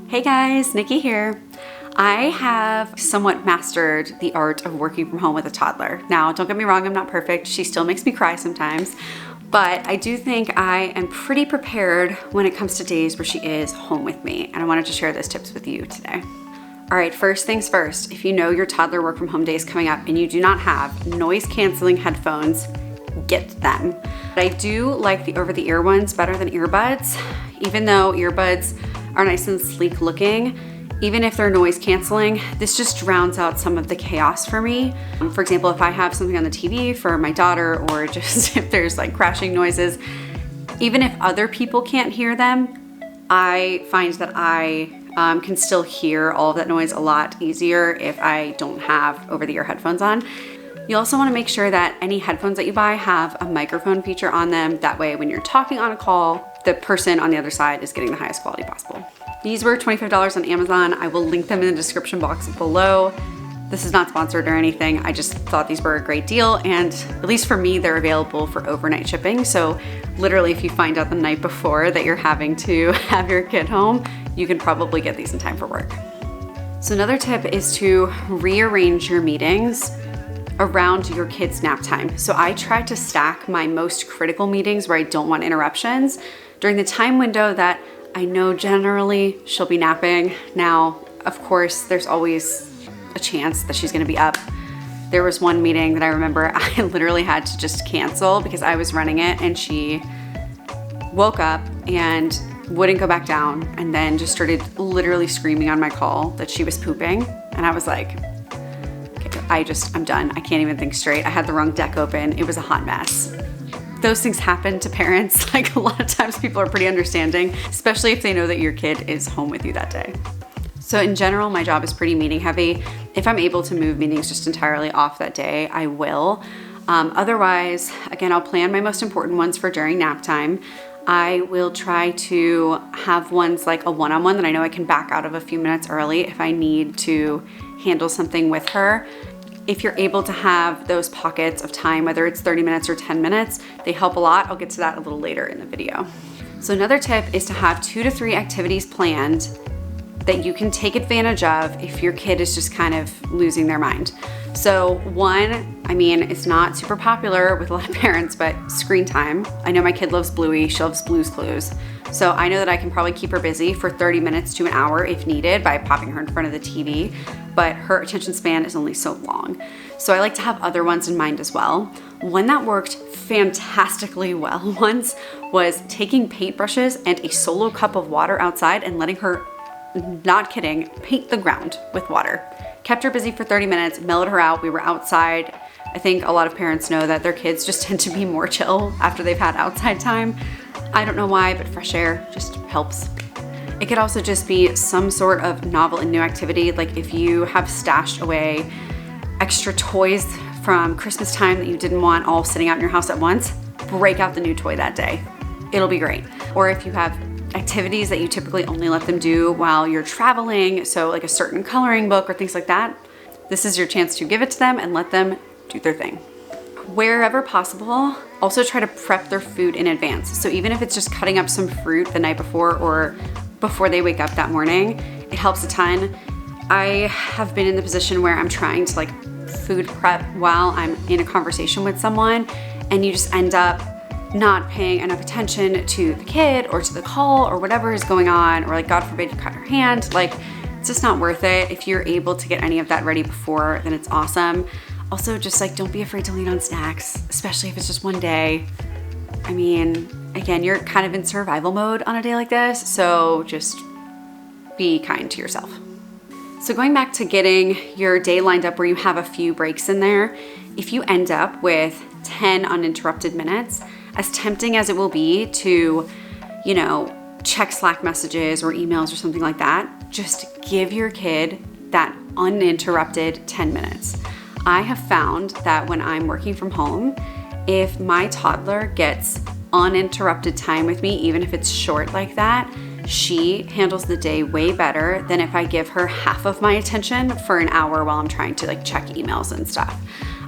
Hey guys, Nikki here. I have somewhat mastered the art of working from home with a toddler. Now, don't get me wrong, I'm not perfect. She still makes me cry sometimes, but I do think I am pretty prepared when it comes to days where she is home with me, and I wanted to share those tips with you today. All right, first things first, if you know your toddler work from home day is coming up and you do not have noise canceling headphones, get them. I do like the over-the-ear ones better than earbuds, even though earbuds are nice and sleek looking. Even if they're noise canceling, this just drowns out some of the chaos for me. For example, if I have something on the TV for my daughter, or just if there's like crashing noises, even if other people can't hear them, I find that I can still hear all of that noise a lot easier if I don't have over-the-ear headphones on. You also want to make sure that any headphones that you buy have a microphone feature on them. That way, when you're talking on a call, the person on the other side is getting the highest quality possible. These were $25 on Amazon. I will link them in the description box below. This is not sponsored or anything. I just thought these were a great deal, and at least for me, they're available for overnight shipping. So literally, if you find out the night before that you're having to have your kid home, you can probably get these in time for work. So another tip is to rearrange your meetings around your kid's nap time. So I try to stack my most critical meetings where I don't want interruptions during the time window that I know generally she'll be napping. Now, of course, there's always a chance that she's gonna be up. There was one meeting that I remember I literally had to just cancel because I was running it, and she woke up and wouldn't go back down, and then just started literally screaming on my call that she was pooping. And I was like, I'm done. I can't even think straight. I had the wrong deck open. It was a hot mess. Those things happen to parents. Like, a lot of times people are pretty understanding, especially if they know that your kid is home with you that day. So in general, my job is pretty meeting heavy. If I'm able to move meetings just entirely off that day, I will. Otherwise, again, I'll plan my most important ones for during nap time. I will try to have ones like a one-on-one that I know I can back out of a few minutes early if I need to handle something with her. If you're able to have those pockets of time, whether it's 30 minutes or 10 minutes, they help a lot. I'll get to that a little later in the video. So another tip is to have 2 to 3 activities planned that you can take advantage of if your kid is just kind of losing their mind. So one, it's not super popular with a lot of parents, but screen time. I know my kid loves Bluey, she loves Blue's Clues. So I know that I can probably keep her busy for 30 minutes to an hour if needed by popping her in front of the TV, but her attention span is only so long. So I like to have other ones in mind as well. One that worked fantastically well once was taking paintbrushes and a solo cup of water outside and letting her, not kidding, paint the ground with water. Kept her busy for 30 minutes, mellowed her out. We were outside. I think a lot of parents know that their kids just tend to be more chill after they've had outside time. I don't know why, but fresh air just helps. It could also just be some sort of novel and new activity. Like if you have stashed away extra toys from Christmas time that you didn't want all sitting out in your house at once, break out the new toy that day. It'll be great. Or if you have activities that you typically only let them do while you're traveling, so like a certain coloring book or things like that, this is your chance to give it to them and let them do their thing. Wherever possible, also try to prep their food in advance. So even if it's just cutting up some fruit the night before or before they wake up that morning, it helps a ton. I have been in the position where I'm trying to like food prep while I'm in a conversation with someone, and you just end up not paying enough attention to the kid or to the call or whatever is going on, or like God forbid you cut your hand. Like, it's just not worth it. If you're able to get any of that ready before, then it's awesome. Also, just like, don't be afraid to lean on snacks, especially if it's just one day. Again, you're kind of in survival mode on a day like this, so just be kind to yourself. So going back to getting your day lined up where you have a few breaks in there, if you end up with 10 uninterrupted minutes, as tempting as it will be to, check Slack messages or emails or something like that, just give your kid that uninterrupted 10 minutes. I have found that when I'm working from home, if my toddler gets uninterrupted time with me, even if it's short like that, she handles the day way better than if I give her half of my attention for an hour while I'm trying to check emails and stuff.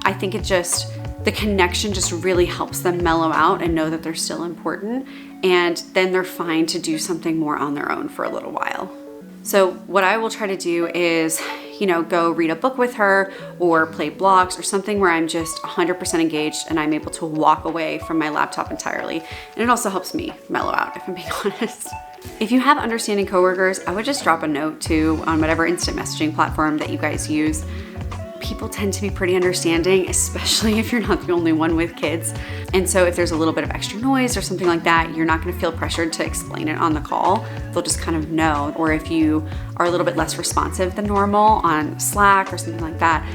I think the connection just really helps them mellow out and know that they're still important, and then they're fine to do something more on their own for a little while. So what I will try to do is, go read a book with her or play blocks or something where I'm just 100% engaged and I'm able to walk away from my laptop entirely. And it also helps me mellow out, if I'm being honest. If you have understanding coworkers, I would just drop a note too on whatever instant messaging platform that you guys use. People tend to be pretty understanding, especially if you're not the only one with kids. And so if there's a little bit of extra noise or something like that, you're not gonna feel pressured to explain it on the call. They'll just kind of know. Or if you are a little bit less responsive than normal on Slack or something like that,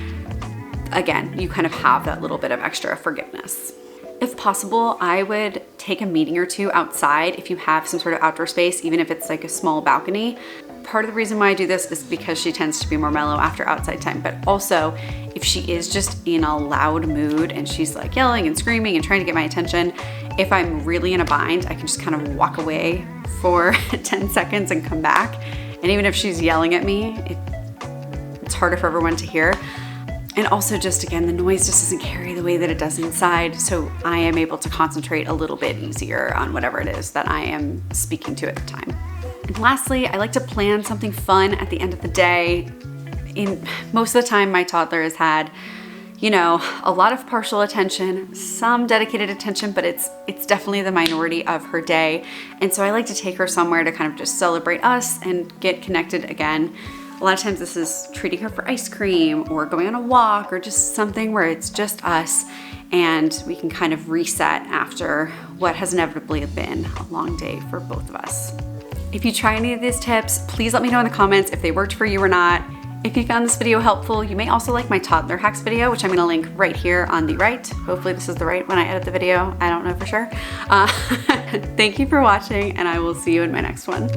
again, you kind of have that little bit of extra forgiveness. If possible, I would take a meeting or two outside if you have some sort of outdoor space, even if it's like a small balcony. Part of the reason why I do this is because she tends to be more mellow after outside time, but also if she is just in a loud mood and she's like yelling and screaming and trying to get my attention, if I'm really in a bind, I can just kind of walk away for 10 seconds and come back. And even if she's yelling at me, it's harder for everyone to hear. And also just, again, the noise just doesn't carry the way that it does inside. So I am able to concentrate a little bit easier on whatever it is that I am speaking to at the time. And lastly, I like to plan something fun at the end of the day. Most of the time, my toddler has had, a lot of partial attention, some dedicated attention, but it's definitely the minority of her day. And so I like to take her somewhere to kind of just celebrate us and get connected again. A lot of times this is treating her for ice cream or going on a walk or just something where it's just us and we can kind of reset after what has inevitably been a long day for both of us. If you try any of these tips, please let me know in the comments if they worked for you or not. If you found this video helpful, you may also like my toddler hacks video, which I'm gonna link right here on the right. Hopefully this is the right when I edit the video. I don't know for sure. Thank you for watching and I will see you in my next one.